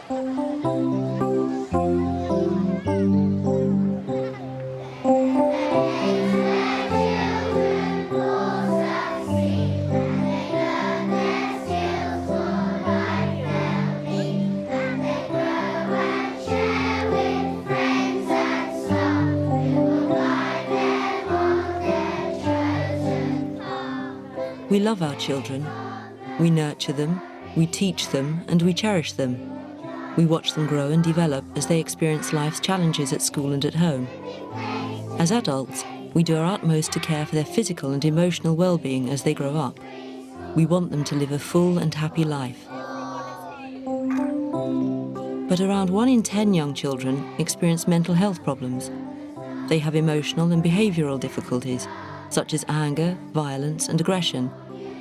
We love our children. We nurture them, we teach them, and we cherish them. We watch them grow and develop as they experience life's challenges at school and at home. As adults, we do our utmost to care for their physical and emotional well-being as they grow up. We want them to live a full and happy life. But around 1 in 10 young children experience mental health problems. They have emotional and behavioural difficulties, such as anger, violence and aggression,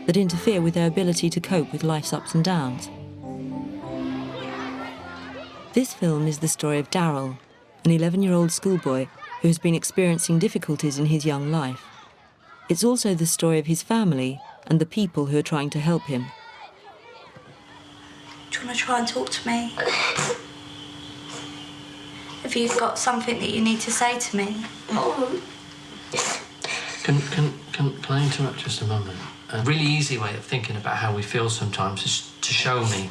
that interfere with their ability to cope with life's ups and downs. This film is the story of Daryl, an 11-year-old schoolboy who has been experiencing difficulties in his young life. It's also the story of his family and the people who are trying to help him. Do you want to try and talk to me? Have you got something that you need to say to me? Can I interrupt just a moment? A really easy way of thinking about how we feel sometimes is to show me,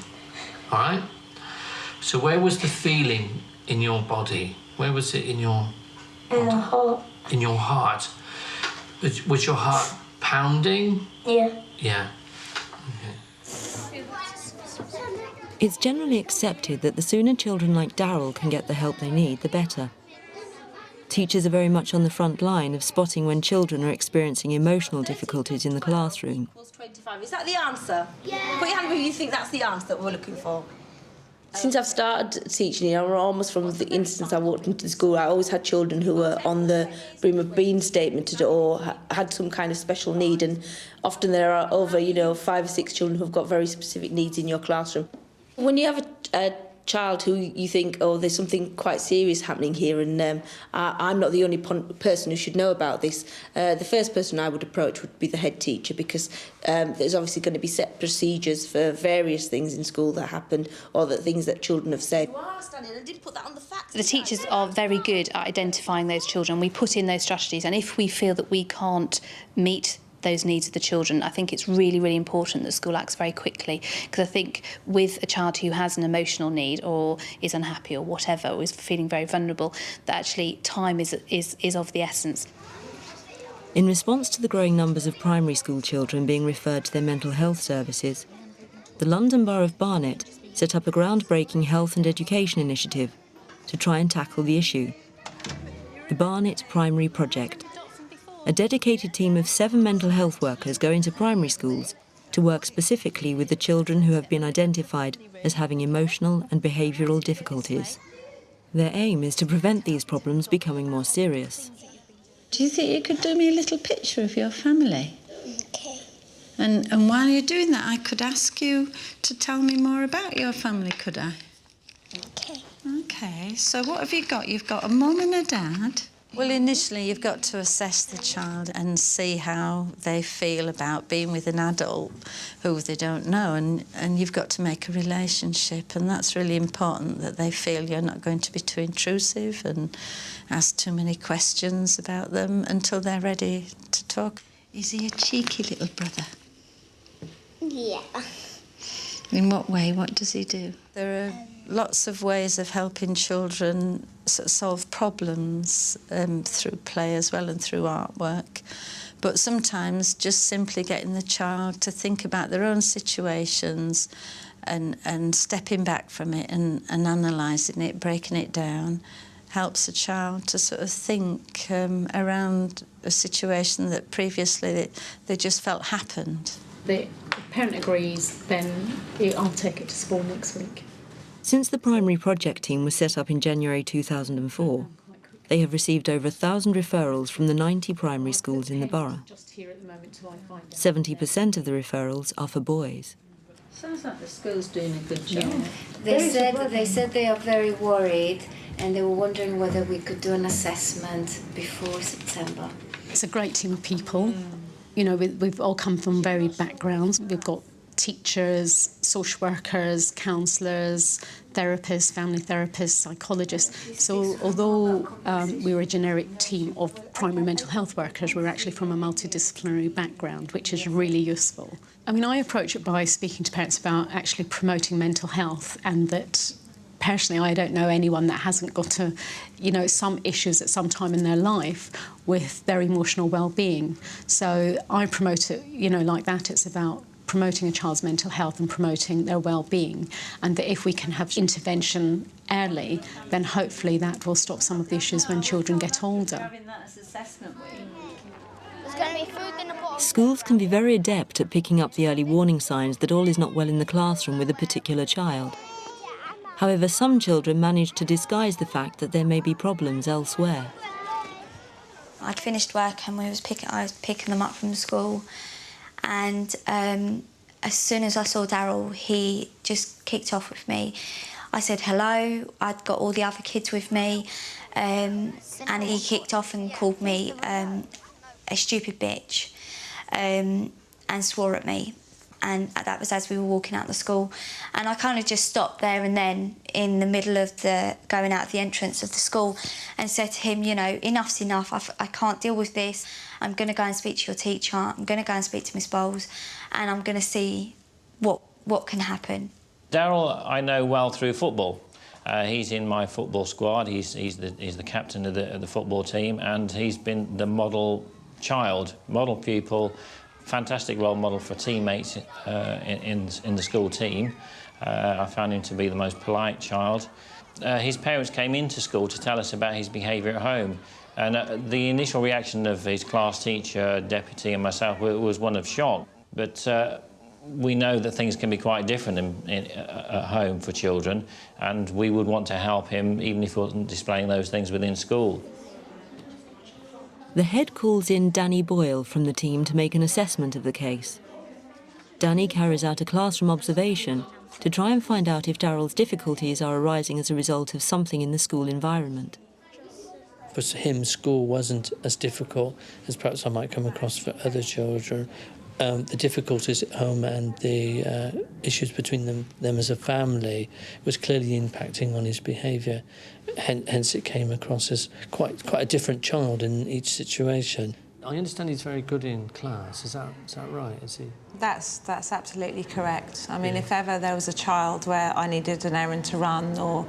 all right? So where was the feeling in your body? Where was it in your... In the heart. In your heart? Was your heart pounding? Yeah. Yeah. Okay. It's generally accepted that the sooner children like Daryl can get the help they need, the better. Teachers are very much on the front line of spotting when children are experiencing emotional difficulties in the classroom. 25. Is that the answer? Yeah. Put your hand where you think that's the answer that we're looking for. Since I've started teaching here, almost from the instant I walked into the school, I always had children who were on the brim of being statemented or had some kind of special need, and often there are over, 5 or 6 children who've got very specific needs in your classroom. When you have a child who you think, oh, there's something quite serious happening here, and I'm not the only person who should know about this, the first person I would approach would be the head teacher, because there's obviously going to be set procedures for various things in school that happened or the things that children have said. The teachers are very good at identifying those children. We put in those strategies, and if we feel that we can't meet those needs of the children, I think it's really, really important that school acts very quickly, because I think with a child who has an emotional need or is unhappy or whatever, or is feeling very vulnerable, that actually time is of the essence. In response to the growing numbers of primary school children being referred to their mental health services, the London Borough of Barnet set up a groundbreaking health and education initiative to try and tackle the issue. The Barnet Primary Project. A dedicated team of 7 mental health workers go into primary schools to work specifically with the children who have been identified as having emotional and behavioural difficulties. Their aim is to prevent these problems becoming more serious. Do you think you could do me a little picture of your family? Okay. And while you're doing that, I could ask you to tell me more about your family, could I? Okay. Okay, so what have you got? You've got a mum and a dad. Well, initially you've got to assess the child and see how they feel about being with an adult who they don't know, and you've got to make a relationship, and that's really important, that they feel you're not going to be too intrusive and ask too many questions about them until they're ready to talk. Is he a cheeky little brother? Yeah. In what way? What does he do? There are lots of ways of helping children solve problems through play as well and through artwork. But sometimes just simply getting the child to think about their own situations and stepping back from it and analysing it, breaking it down, helps a child to sort of think around a situation that previously they just felt happened. The parent agrees, then I'll take it to school next week. Since the primary project team was set up in January 2004, they have received over 1,000 referrals from the 90 primary schools in the borough. 70% of the referrals are for boys. Sounds like the school's doing a good job. Yeah. They said they are very worried, and they were wondering whether we could do an assessment before September. It's a great team of people. You know, we've all come from varied backgrounds. We've got teachers, social workers, counsellors, therapists, family therapists, psychologists. So although we were a generic team of primary mental health workers, we were actually from a multidisciplinary background, which is really useful. I mean, I approach it by speaking to parents about actually promoting mental health, and that personally I don't know anyone that hasn't got some issues at some time in their life with their emotional well-being. So I promote it, like that. It's about promoting a child's mental health and promoting their well-being, and that if we can have intervention early, then hopefully that will stop some of the issues when children get older. Schools can be very adept at picking up the early warning signs that all is not well in the classroom with a particular child. However, some children manage to disguise the fact that there may be problems elsewhere. I'd finished work and I was picking them up from school, and as soon as I saw Daryl, he just kicked off with me. I said hello, I'd got all the other kids with me, and he kicked off and called me a stupid bitch, and swore at me. And that was as we were walking out the school. And I kind of just stopped there and then in the middle of going out the entrance of the school and said to him, enough's enough, I can't deal with this. I'm going to go and speak to your teacher, I'm going to go and speak to Miss Bowles, and I'm going to see what can happen. Daryl I know well through football. He's in my football squad, he's the captain of the football team, and he's been the model child, model pupil, fantastic role model for teammates in the school team. I found him to be the most polite child. His parents came into school to tell us about his behaviour at home, and the initial reaction of his class teacher, deputy and myself was one of shock. But we know that things can be quite different at home for children, and we would want to help him even if he wasn't displaying those things within school. The head calls in Danny Boyle from the team to make an assessment of the case. Danny carries out a classroom observation to try and find out if Daryl's difficulties are arising as a result of something in the school environment. For him, school wasn't as difficult as perhaps I might come across for other children. The difficulties at home and the issues between them as a family was clearly impacting on his behaviour. Hence it came across as quite a different child in each situation. I understand he's very good in class. Is that right? Is he? That's absolutely correct. I mean, if ever there was a child where I needed an errand to run or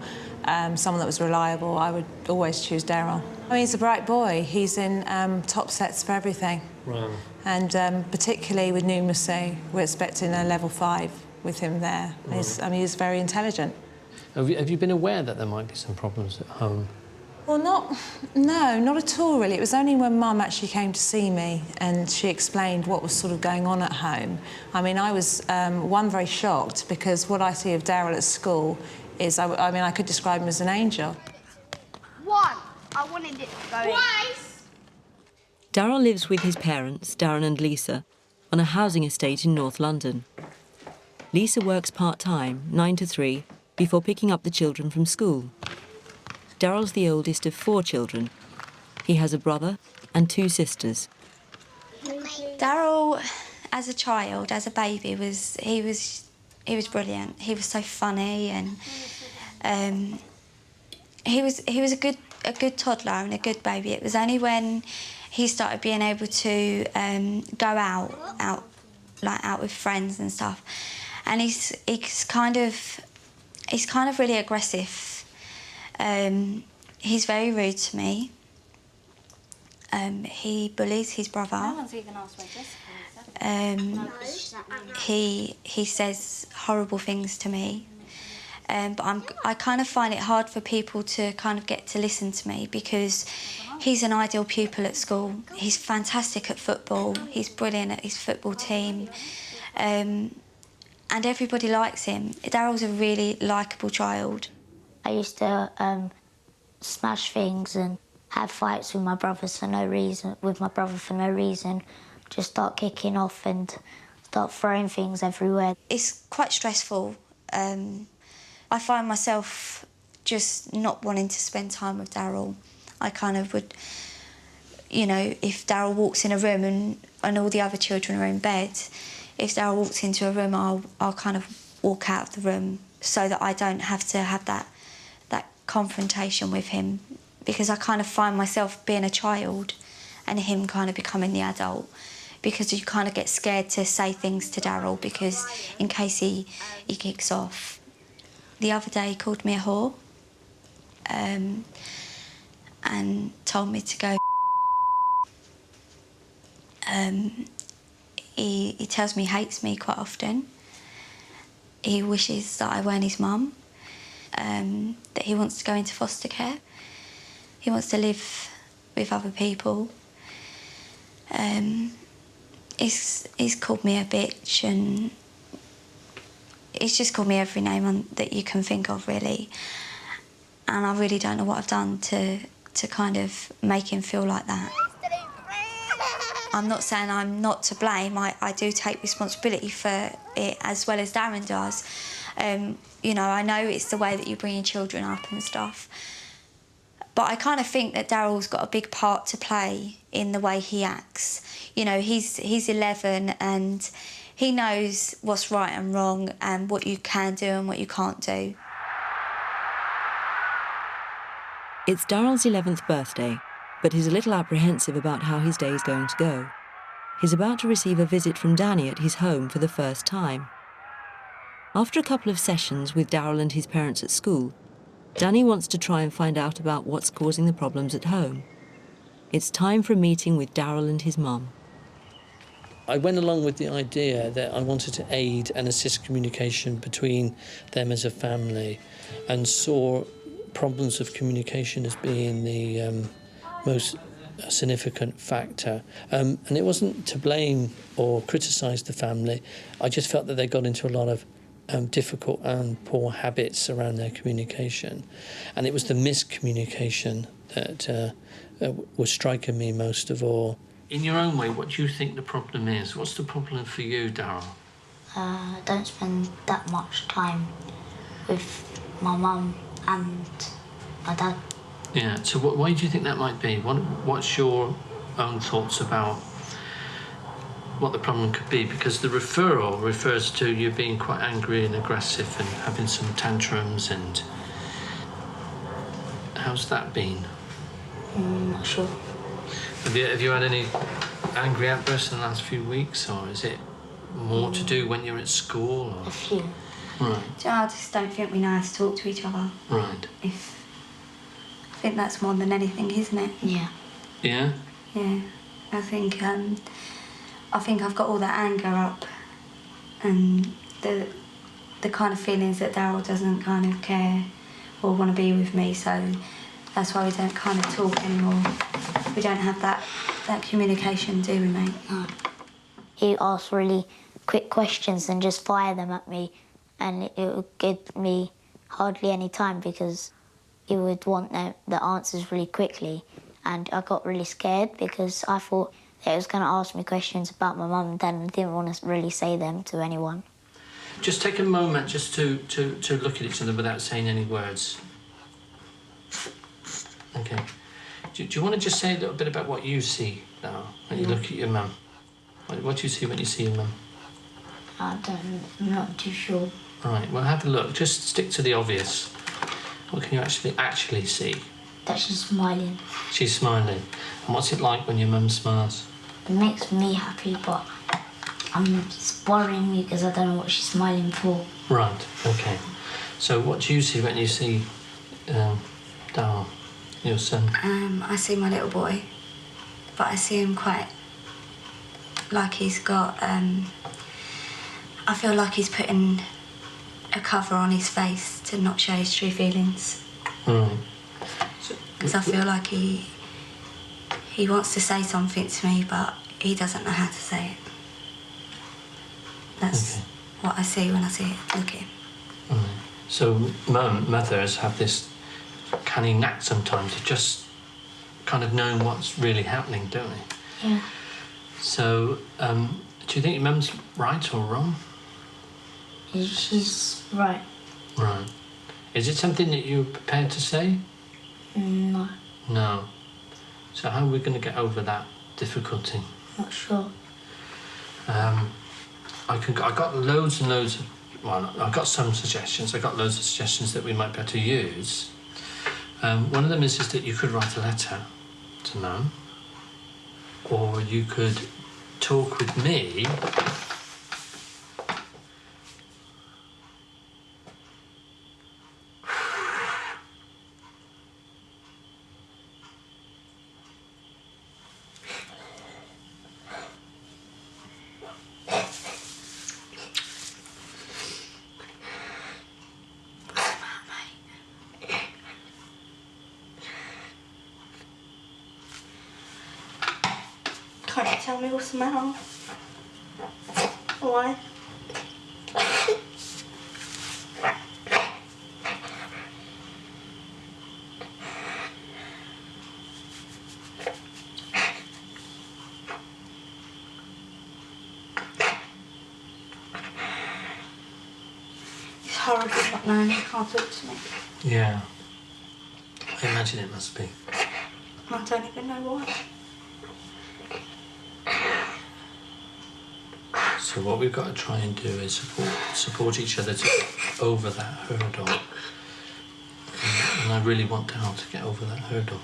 someone that was reliable, I would always choose Daryl. I mean, he's a bright boy. He's in top sets for everything. Right. And particularly with numeracy, we're expecting a level 5 with him there. Right. He's very intelligent. Have you been aware that there might be some problems at home? Well, not at all, really. It was only when Mum actually came to see me and she explained what was sort of going on at home. I mean, I was, very shocked, because what I see of Daryl at school is, I could describe him as an angel. One, I wanted it to go twice. Daryl lives with his parents, Darren and Lisa, on a housing estate in North London. Lisa works part-time, 9 to 3, before picking up the children from school. Daryl's the oldest of 4 children. He has a brother and 2 sisters. Daryl, as a child, as a baby, he was brilliant. He was so funny, and he was a good toddler and a good baby. It was only when he started being able to go out with friends and stuff, and he's kind of really aggressive. He's very rude to me. He bullies his brother. No one's even asked where Jessica is. He says horrible things to me. But I kind of find it hard for people to kind of get to listen to me, because he's an ideal pupil at school. He's fantastic at football. He's brilliant at his football team. And everybody likes him. Daryl's a really likeable child. I used to smash things and have fights with my brother for no reason. Just start kicking off and start throwing things everywhere. It's quite stressful. I find myself just not wanting to spend time with Daryl. I kind of would, if Daryl walks in a room and all the other children are in bed, if Daryl walks into a room, I'll kind of walk out of the room so that I don't have to have that confrontation with him, because I kind of find myself being a child and him kind of becoming the adult, because you kind of get scared to say things to Daryl because in case he kicks off. The other day he called me a whore and told me to go. He tells me he hates me quite often. He wishes that I weren't his mum, that he wants to go into foster care. He wants to live with other people. He's called me a bitch, and he's just called me every name that you can think of, really. And I really don't know what I've done to kind of make him feel like that. I'm not saying I'm not to blame. I do take responsibility for it as well as Darren does. You know, I know it's the way that you bring your children up and stuff. But I kind of think that Daryl's got a big part to play in the way he acts. You know, he's 11 and he knows what's right and wrong and what you can do and what you can't do. It's Daryl's 11th birthday, but he's a little apprehensive about how his day is going to go. He's about to receive a visit from Danny at his home for the first time. After a couple of sessions with Daryl and his parents at school, Danny wants to try and find out about what's causing the problems at home. It's time for a meeting with Daryl and his mum. I went along with the idea that I wanted to aid and assist communication between them as a family, and saw problems of communication as being the most significant factor. And it wasn't to blame or criticise the family. I just felt that they got into a lot of difficult and poor habits around their communication. And it was the miscommunication that was striking me most of all. In your own way, what do you think the problem is? What's the problem for you, Daryl? I don't spend that much time with my mum and my dad. Yeah, so why do you think that might be? What's your own thoughts about what the problem could be? Because the referral refers to you being quite angry and aggressive and having some tantrums, and how's that been? Not sure. Have you had any angry outbursts in the last few weeks, or is it more to do when you're at school? Or? A few. Right. I just don't think we know how to talk to each other. Right. I think that's more than anything, isn't it? Yeah. Yeah? Yeah. I think I've got all that anger up, and the kind of feelings that Daryl doesn't kind of care or want to be with me, so that's why we don't kind of talk anymore. We don't have that communication, do we, mate? No. He asks really quick questions and just fire them at me, and it would give me hardly any time because he would want the answers really quickly, and I got really scared because I thought that he was going to ask me questions about my mum and dad, and I didn't want to really say them to anyone. Just take a moment just to look at each other without saying any words. Okay. Do you want to just say a little bit about what you see now when you look at your mum? What do you see when you see your mum? I'm not too sure. All right, well, have a look. Just stick to the obvious. What can you actually see? That she's smiling. She's smiling. And what's it like when your mum smiles? It makes me happy, but it's bothering me because I don't know what she's smiling for. Right, okay. So what do you see when you see Daryl, your son? I see my little boy, but I see him quite like he's got... I feel like he's putting a cover on his face to not show his true feelings. Right. Because I feel like he wants to say something to me, but he doesn't know how to say it. That's what I see when I see it. Look at him. Right. So mothers have this canny knack sometimes of just kind of knowing what's really happening, don't they? Yeah. So, do you think your mum's right or wrong? She's right. Right. Is it something that you're prepared to say? No. No. So how are we going to get over that difficulty? Not sure. I got loads and loads of, well, I've got some suggestions. I got loads of suggestions that we might be able to use. One of them is that you could write a letter to Mum, or you could talk with me. Can't you tell me what's the matter? Why? It's horrible not knowing you can't talk to me. Yeah. I imagine it must be. I don't even know why. So what we've got to try and do is support each other to get over that hurdle. And I really want Daryl to get over that hurdle.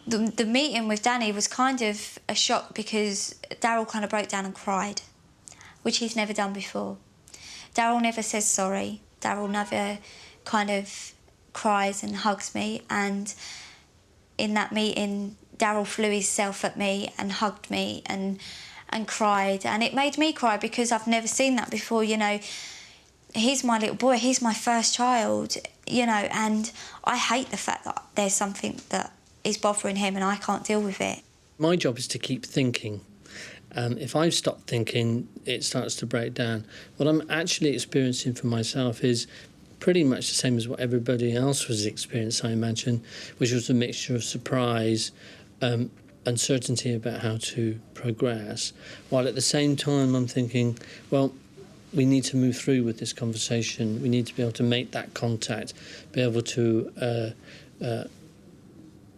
The meeting with Danny was kind of a shock because Daryl kind of broke down and cried, which he's never done before. Daryl never says sorry. Daryl never kind of cries and hugs me, and in that meeting Daryl flew himself at me and hugged me and cried, and it made me cry because I've never seen that before, you know. He's my little boy, he's my first child, you know, and I hate the fact that there's something that is bothering him and I can't deal with it. My job is to keep thinking. If I've stopped thinking, it starts to break down. What I'm actually experiencing for myself is pretty much the same as what everybody else was experiencing, I imagine, which was a mixture of surprise, uncertainty about how to progress, while at the same time I'm thinking, well, we need to move through with this conversation. We need to be able to make that contact, be able to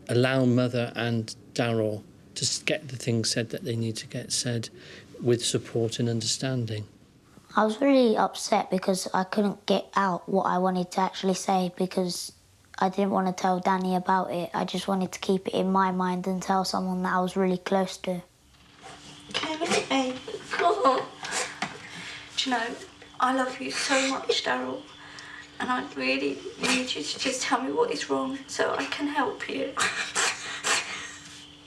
allow Mother and Daryl to get the things said that they need to get said with support and understanding. I was really upset because I couldn't get out what I wanted to actually say because I didn't want to tell Danny about it. I just wanted to keep it in my mind and tell someone that I was really close to. Can you look at me? Come on. Do you know, I love you so much, Daryl, and I really need you to just tell me what is wrong so I can help you.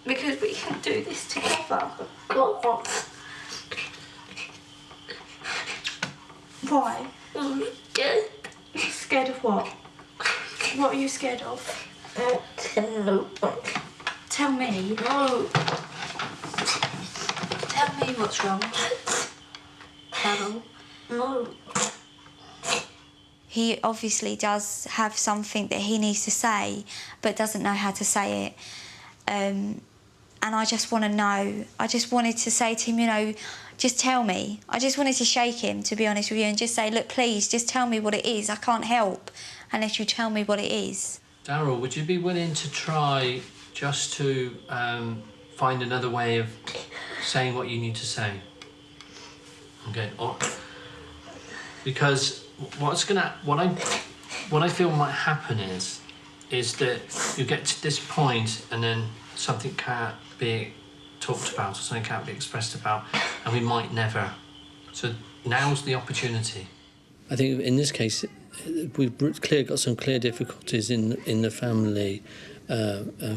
Because we can do this together. Go on. Why? I'm scared. You're scared of what? What are you scared of? Tell me. No. Tell me what's wrong. Daryl. No. He obviously does have something that he needs to say, but doesn't know how to say it. And I just want to know. I just wanted to say to him, you know, just tell me. I just wanted to shake him, to be honest with you, and just say, look, please, just tell me what it is. I can't help unless you tell me what it is. Daryl, would you be willing to try just to find another way of saying what you need to say? Okay. Because what I feel might happen is that you get to this point and then something can't be talked about or something can't be expressed about, and we might never. So now's the opportunity. I think in this case, we've got some clear difficulties in the family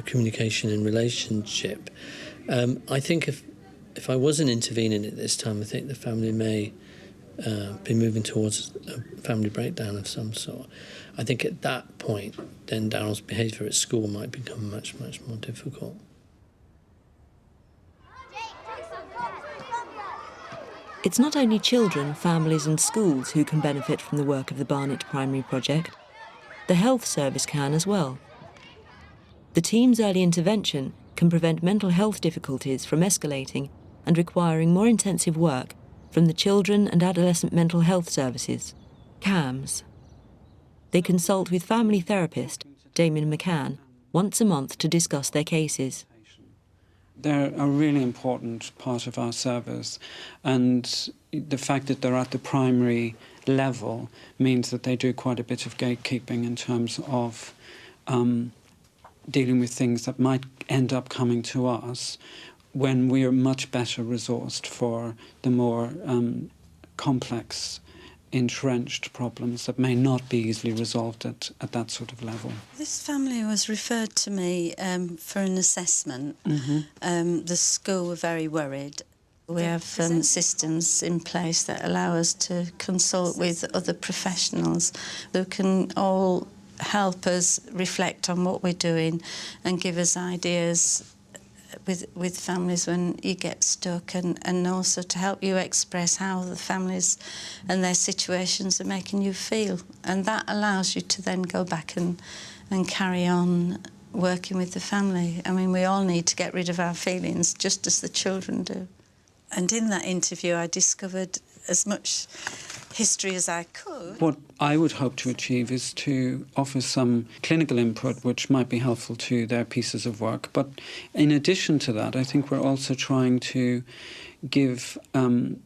communication and relationship. I think if I wasn't intervening at this time, I think the family may be moving towards a family breakdown of some sort. I think at that point, then Daryl's behaviour at school might become much, much more difficult. It's not only children, families and schools who can benefit from the work of the Barnet Primary Project. The health service can as well. The team's early intervention can prevent mental health difficulties from escalating and requiring more intensive work from the Children and Adolescent Mental Health Services, CAMS. They consult with family therapist Damien McCann once a month to discuss their cases. They're a really important part of our service, and the fact that they're at the primary level means that they do quite a bit of gatekeeping in terms of dealing with things that might end up coming to us when we're much better resourced for the more complex, entrenched problems that may not be easily resolved at that sort of level. This family was referred to me for an assessment. The school were very worried. We have systems in place that allow us to consult with other professionals who can all help us reflect on what we're doing and give us ideas with families when you get stuck, and also to help you express how the families and their situations are making you feel. And that allows you to then go back and carry on working with the family. I mean, we all need to get rid of our feelings just as the children do. And in that interview I discovered as much history as I could. What I would hope to achieve is to offer some clinical input which might be helpful to their pieces of work. But in addition to that, I think we're also trying to give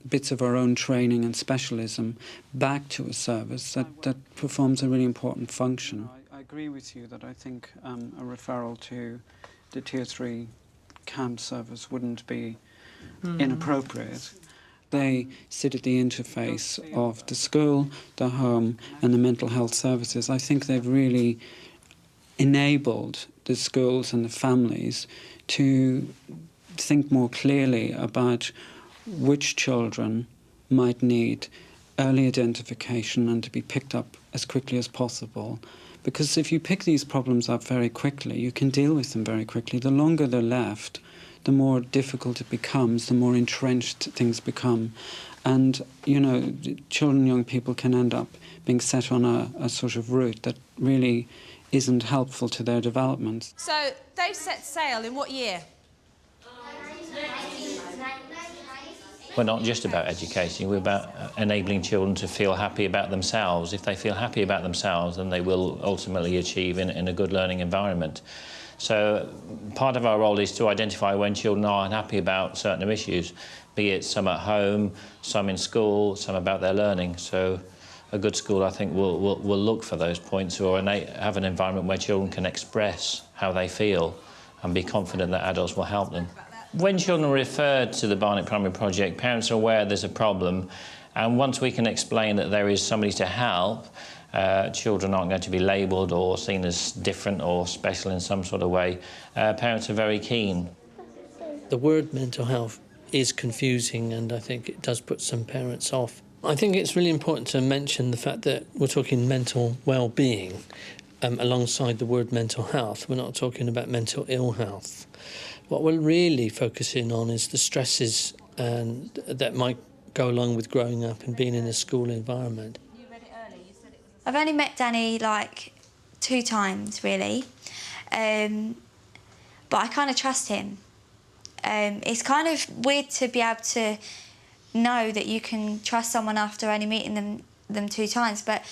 bits of our own training and specialism back to a service that performs a really important function. I agree with you that I think a referral to the Tier 3 CAMP service wouldn't be inappropriate. They sit at the interface of the school, the home and the mental health services. I think they've really enabled the schools and the families to think more clearly about which children might need early identification and to be picked up as quickly as possible. Because if you pick these problems up very quickly, you can deal with them very quickly. The longer they're left, the more difficult it becomes, the more entrenched things become. And, you know, children and young people can end up being set on a sort of route that really isn't helpful to their development. So, they've set sail in what year? We're not just about educating, we're about enabling children to feel happy about themselves. If they feel happy about themselves, then they will ultimately achieve in a good learning environment. So part of our role is to identify when children are unhappy about certain issues, be it some at home, some in school, some about their learning. So a good school, I think, will look for those points or have an environment where children can express how they feel and be confident that adults will help them. When children are referred to the Barnet Primary Project, parents are aware there's a problem, and once we can explain that there is somebody to help, children aren't going to be labelled or seen as different or special in some sort of way. Parents are very keen. The word mental health is confusing, and I think it does put some parents off. I think it's really important to mention the fact that we're talking mental well-being alongside the word mental health. We're not talking about mental ill health. What we're really focusing on is the stresses that might go along with growing up and being in a school environment. I've only met Danny like 2 times, really, but I kind of trust him. It's kind of weird to be able to know that you can trust someone after only meeting them 2 times, but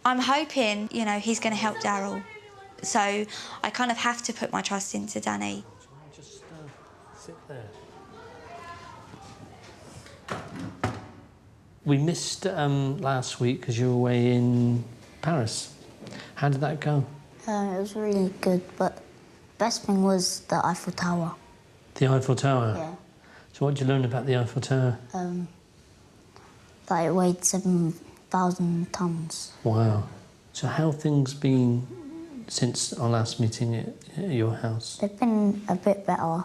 I'm hoping, you know, he's going to help Daryl. So I kind of have to put my trust into Danny. Just sit there. We missed last week because you were away in Paris. How did that go? It was really good, but the best thing was the Eiffel Tower. The Eiffel Tower? Yeah. So what did you learn about the Eiffel Tower? That it weighed 7,000 tonnes. Wow. So how have things been since our last meeting at your house? They've been a bit better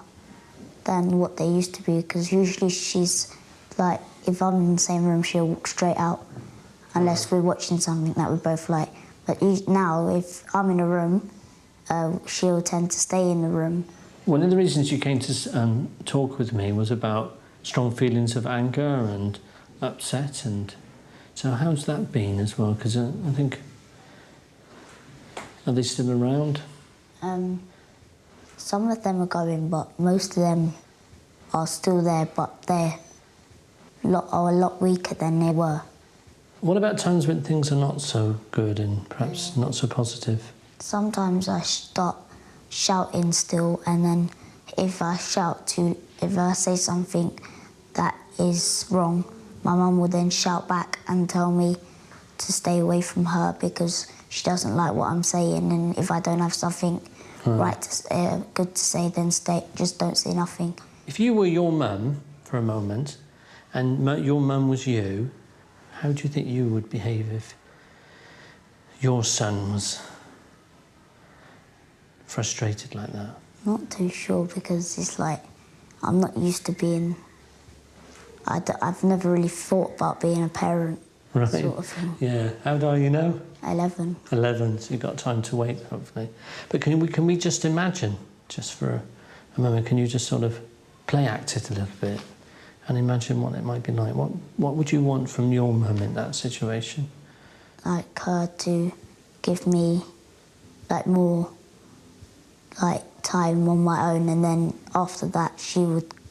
than what they used to be, because usually she's like, if I'm in the same room, she'll walk straight out, unless we're watching something that we both like. But now, if I'm in a room, she'll tend to stay in the room. One of the reasons you came to talk with me was about strong feelings of anger and upset, and so how's that been as well? Because I think, are they still around? Some of them are going, but most of them are still there, but they're a lot weaker than they were. What about times when things are not so good and perhaps not so positive? Sometimes I start shouting still, and then if I say something that is wrong, my mum will then shout back and tell me to stay away from her because she doesn't like what I'm saying, and if I don't have something good to say, then just don't say nothing. If you were your mum for a moment, and your mum was you, how do you think you would behave if your son was frustrated like that? Not too sure, because it's like I'm not used to being... I've never really thought about being a parent, Right. sort of thing. Yeah. How old are you now? 11. 11, so you've got time to wait, hopefully. But can we just imagine, just for a moment, can you just sort of play act it a little bit and imagine what it might be like? What would you want from your mum in that situation? Like her to give me like more like time on my own, and then after that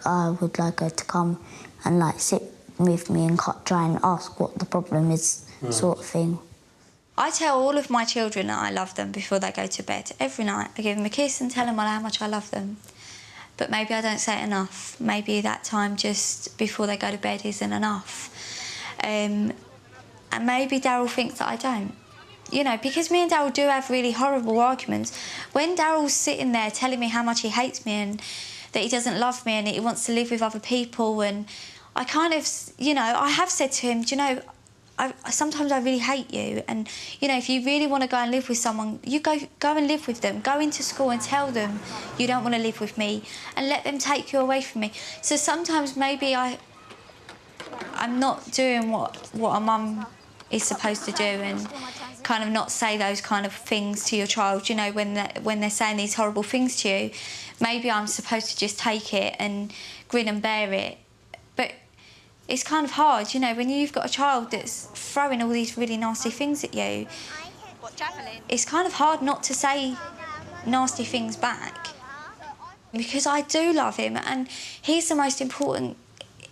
I would like her to come and like sit with me and try and ask what the problem is, sort of thing. I tell all of my children that I love them before they go to bed. Every night I give them a kiss and tell them how much I love them. But maybe I don't say it enough. Maybe that time just before they go to bed isn't enough. And maybe Daryl thinks that I don't. You know, because me and Daryl do have really horrible arguments. When Daryl's sitting there telling me how much he hates me and that he doesn't love me and that he wants to live with other people, and I kind of, you know, I have said to him, do you know, sometimes I really hate you, and, you know, if you really want to go and live with someone, you go and live with them. Go into school and tell them you don't want to live with me and let them take you away from me. So sometimes maybe I'm not doing what a mum is supposed to do, and kind of not say those kind of things to your child, you know, when they're saying these horrible things to you. Maybe I'm supposed to just take it and grin and bear it. But it's kind of hard, you know, when you've got a child that's throwing all these really nasty things at you. It's kind of hard not to say nasty things back, because I do love him and he's the most important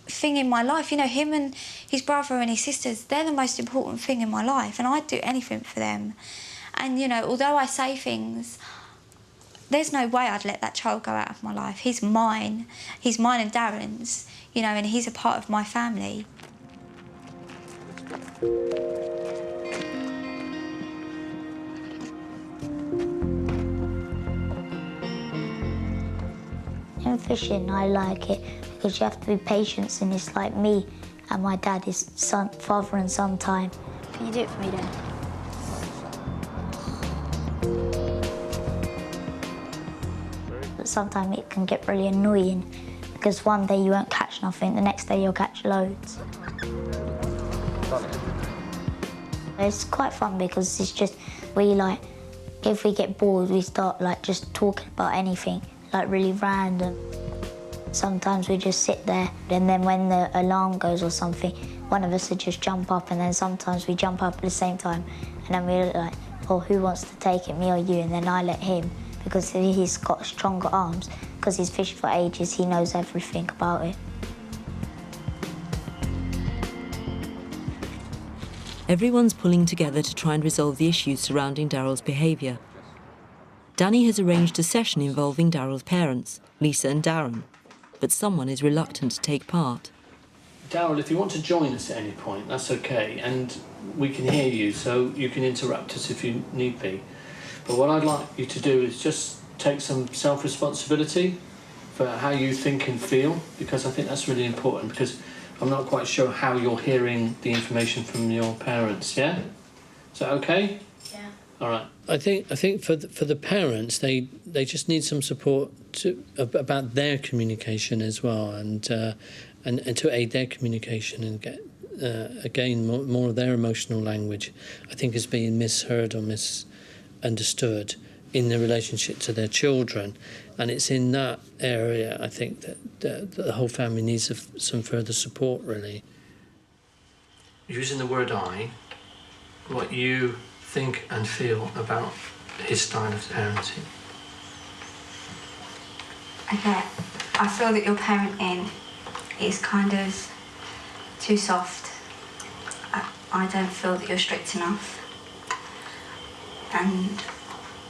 thing in my life. You know, him and his brother and his sisters, they're the most important thing in my life, and I'd do anything for them. And, you know, although I say things, there's no way I'd let that child go out of my life. He's mine. He's mine and Darren's, you know, and he's a part of my family. In fishing, I like it because you have to be patient, and it's like me and my dad is father and son time. Can you do it for me then? But sometimes it can get really annoying because one day you won't catch nothing, the next day you'll catch loads. It's quite fun because it's just, if we get bored, we start like just talking about anything, like really random. Sometimes we just sit there, and then when the alarm goes or something, one of us would just jump up, and then sometimes we jump up at the same time, and then we're like, oh, who wants to take it, me or you? And then I let him, because he's got stronger arms, because he's fished for ages, he knows everything about it. Everyone's pulling together to try and resolve the issues surrounding Daryl's behaviour. Danny has arranged a session involving Daryl's parents, Lisa and Darren, but someone is reluctant to take part. Daryl, if you want to join us at any point, that's okay, and we can hear you, so you can interrupt us if you need be. But what I'd like you to do is just take some self-responsibility for how you think and feel, because I think that's really important, because I'm not quite sure how you're hearing the information from your parents, yeah? Is that okay? Yeah. All right. I think for the parents, they just need some support about their communication as well, and to aid their communication and get again more of their emotional language, I think, is being misheard or misunderstood in the relationship to their children, and it's in that area I think that the whole family needs some further support, really. Using the word I, what you think and feel about his style of parenting. Okay, I feel that your parenting is kind of too soft. I don't feel that you're strict enough. And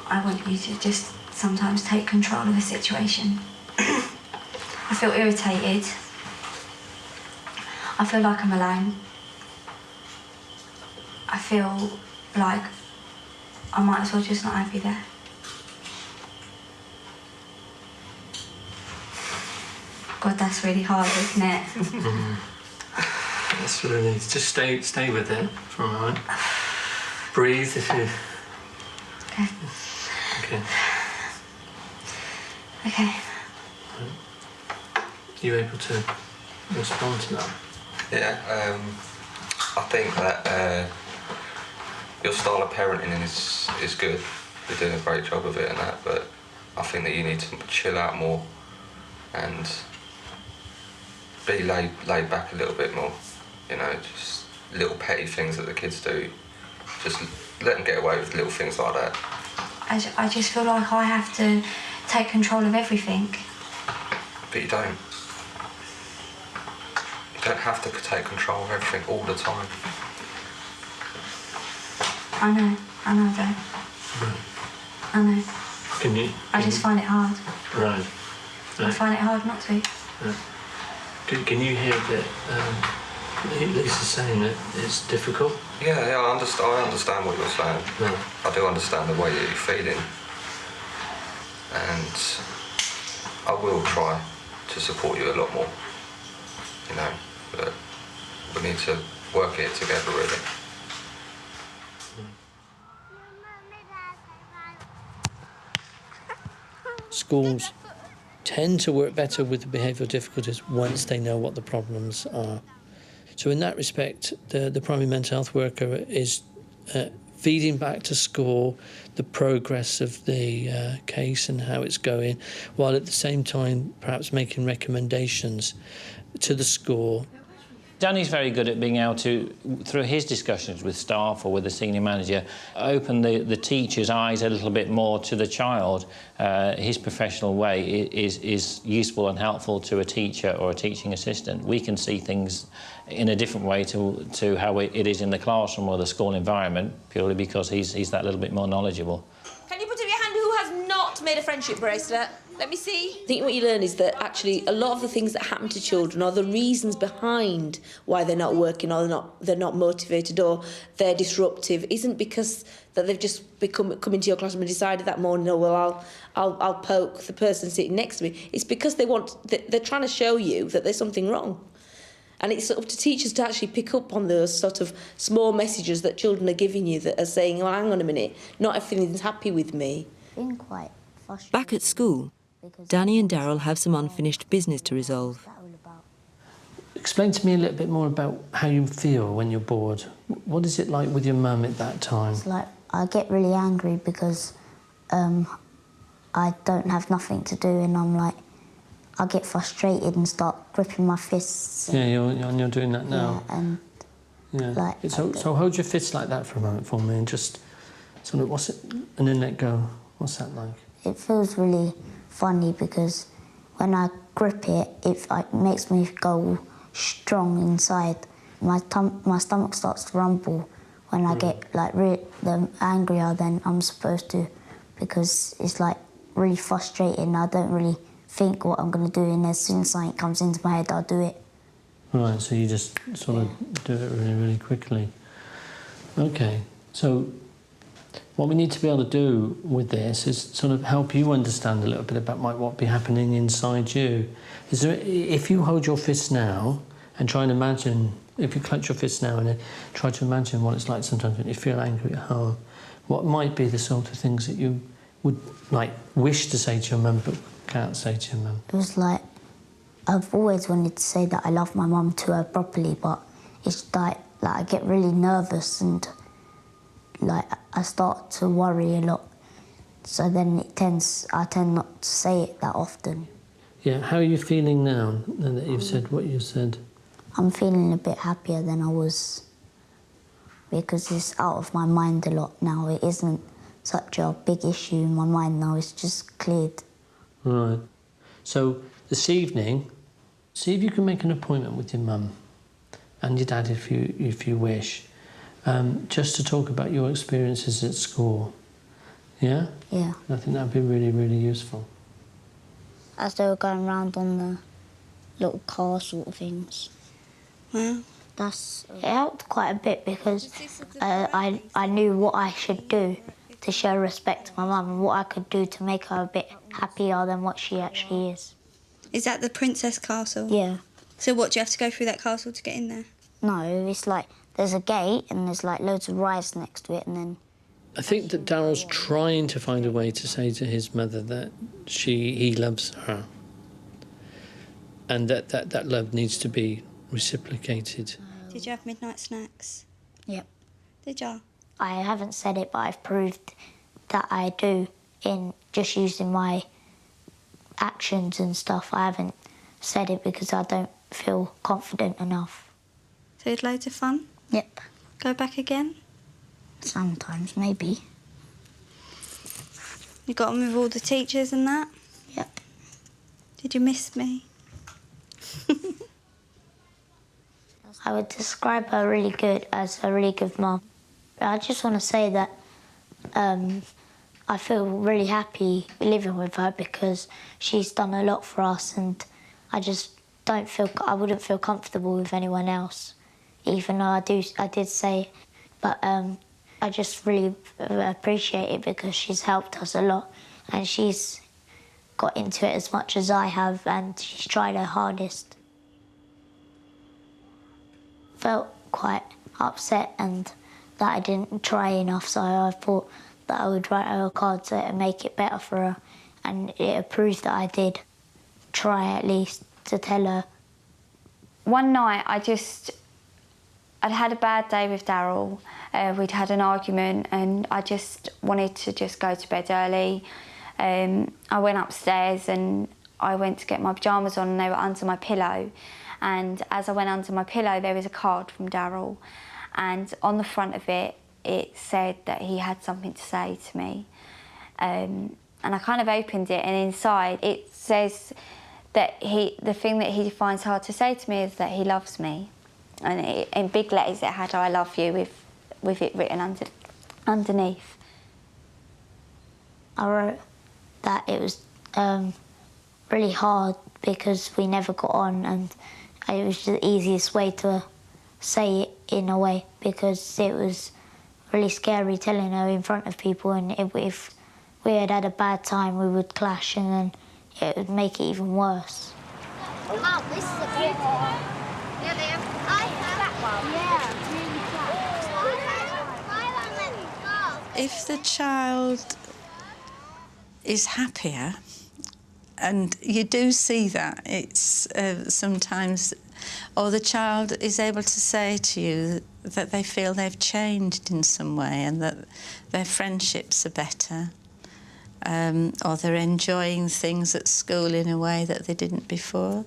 I want you to just sometimes take control of the situation. I feel irritated. I feel like I'm alone. I feel like I might as well just not have you there. God, that's really hard, isn't it? That's really... Just stay with it for a moment. Breathe if you... Okay. Okay. Okay. Are you able to respond to that? Yeah, I think that your style of parenting is good. You're doing a great job of it and that, but I think that you need to chill out more and be laid back a little bit more. You know, just little petty things that the kids do. Just let them get away with little things like that. I just feel like I have to take control of everything. But you don't. You don't have to take control of everything all the time. I know I don't. I know. Can you... I just find it hard. Right. I find it hard not to. Right. Can you hear that Lisa's saying that it's difficult? Yeah, I understand what you're saying. Yeah. I do understand the way that you're feeling. And I will try to support you a lot more. You know, but we need to work it together, really. Schools tend to work better with the behavioural difficulties once they know what the problems are. So in that respect, the primary mental health worker is feeding back to school the progress of the case and how it's going, while at the same time perhaps making recommendations to the school. Danny's very good at being able to, through his discussions with staff or with the senior manager, open the teacher's eyes a little bit more to the child. His professional way is useful and helpful to a teacher or a teaching assistant. We can see things in a different way to how it is in the classroom or the school environment, purely because he's that little bit more knowledgeable. Can you put up your hand who has not made a friendship bracelet? Let me see. I think what you learn is that actually a lot of the things that happen to children are the reasons behind why they're not working or they're not motivated or they're disruptive isn't because that they've just come into your classroom and decided that morning, oh well, I'll poke the person sitting next to me. It's because they're trying to show you that there's something wrong. And it's up to teachers to actually pick up on those sort of small messages that children are giving you that are saying, well, hang on a minute, not everything's happy with me. Been quite frustrated. Back at school, Danny and Daryl have some unfinished business to resolve. Explain to me a little bit more about how you feel when you're bored. What is it like with your mum at that time? It's like I get really angry because I don't have nothing to do, and I get frustrated and start gripping my fists. Yeah, you're doing that now. Yeah, and yeah. So hold your fists like that for a moment for me and just sort of, what's it, and then let go. What's that like? It feels really funny because when I grip it, it makes me go strong inside. My stomach starts to rumble when I get the angrier than I'm supposed to, because it's like really frustrating. I don't really think what I'm going to do, and as soon as something comes into my head, I'll do it. Right, so you just sort of do it really, really quickly. Okay, so what we need to be able to do with this is sort of help you understand a little bit about what be happening inside you. Is there, if you hold your fists now and try and imagine, if you clench your fists now and try to imagine what it's like sometimes when you feel angry at home, what might be the sort of things that you would wish to say to your mum but can't say to your mum? It was like, I've always wanted to say that I love my mum to her properly, but it's like I get really nervous and I start to worry a lot. So then I tend not to say it that often. Yeah, how are you feeling now that you've said what you've said? I'm feeling a bit happier than I was because it's out of my mind a lot now. It isn't such a big issue in my mind now, it's just cleared. Right. So this evening, see if you can make an appointment with your mum and your dad if you wish, just to talk about your experiences at school. Yeah? Yeah. I think that'd be really, really useful. As they were going round on the little car sort of things. Wow. It helped quite a bit because I knew what I should do to show respect to my mum and what I could do to make her a bit happier than what she actually is. Is that the Princess Castle? Yeah. So what, do you have to go through that castle to get in there? No, it's like there's a gate and there's like loads of rides next to it and then... I think that Daryl's trying to find a way to say to his mother that he loves her and that love needs to be reciprocated. Did you have midnight snacks? Yep. Did you? I haven't said it, but I've proved that I do in just using my actions and stuff. I haven't said it because I don't feel confident enough. So you had loads of fun? Yep. Go back again? Sometimes, maybe. You got on with all the teachers and that? Yep. Did you miss me? I would describe her as a really good mum. I just want to say that I feel really happy living with her because she's done a lot for us and I just I wouldn't feel comfortable with anyone else, even though I did say, but I just really appreciate it because she's helped us a lot and she's got into it as much as I have and she's tried her hardest. Felt quite upset and that I didn't try enough, so I thought that I would write her a card to make it better for her, and it proved that I did try at least to tell her. One night I'd had a bad day with Daryl. We'd had an argument and I just wanted to just go to bed early. I went upstairs and I went to get my pyjamas on and they were under my pillow. And as I went under my pillow, there was a card from Daryl. And on the front of it, it said that he had something to say to me. And I kind of opened it and inside it says that the thing that he finds hard to say to me is that he loves me. And in big letters it had "I love you" with it written underneath. I wrote that it was really hard because we never got on and it was the easiest way to say it in a way because it was really scary telling her in front of people and if we had a bad time we would clash and then it would make it even worse. Oh, this is a big one. Yeah, they have. I have that one. Yeah, If the child is happier, and you do see that, it's sometimes, or the child is able to say to you that they feel they've changed in some way and that their friendships are better, or they're enjoying things at school in a way that they didn't before.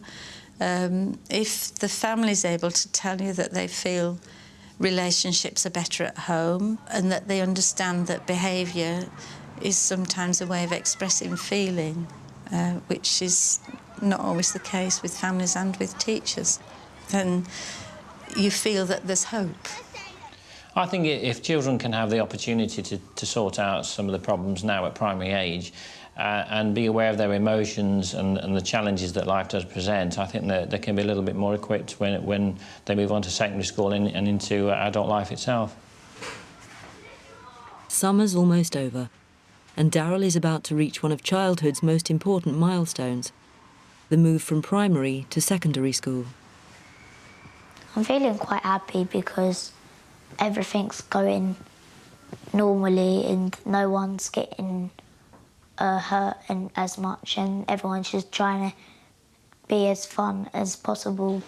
If the family's able to tell you that they feel relationships are better at home and that they understand that behaviour is sometimes a way of expressing feeling, which is not always the case with families and with teachers, then you feel that there's hope. I think if children can have the opportunity to sort out some of the problems now at primary age and be aware of their emotions and the challenges that life does present, I think that they can be a little bit more equipped when they move on to secondary school and into adult life itself. Summer's almost over, and Daryl is about to reach one of childhood's most important milestones, the move from primary to secondary school. I'm feeling quite happy because everything's going normally and no one's getting hurt as much and everyone's just trying to be as fun as possible.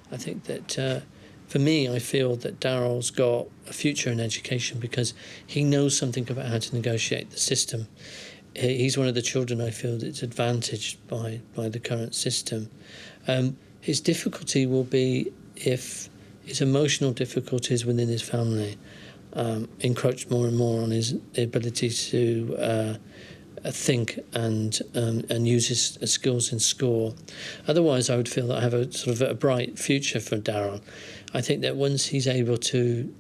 I think that for me, I feel that Daryl's got a future in education because he knows something about how to negotiate the system. He's one of the children I feel that's advantaged by the current system. His difficulty will be if his emotional difficulties within his family encroach more and more on his ability to think and use his skills in school. Otherwise, I would feel that I have a sort of a bright future for Daryl. I think that once he's able to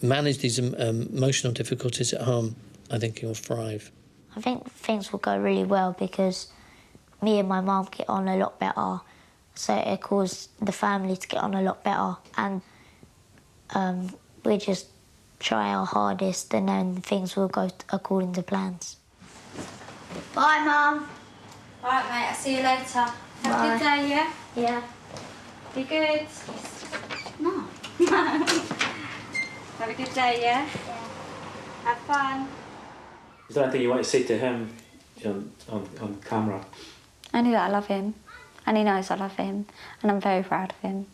manage these emotional difficulties at home, I think he'll thrive. I think things will go really well because me and my mum get on a lot better. So it caused the family to get on a lot better. And we just try our hardest, and then things will go according to plans. Bye, Mum. All right, mate, I'll see you later. Have a good day, yeah? Yeah. Be good. No. Have a good day, yeah? Yeah. Have fun. Is there anything you want to say to him on camera? Only that I love him, and he knows I love him, and I'm very proud of him.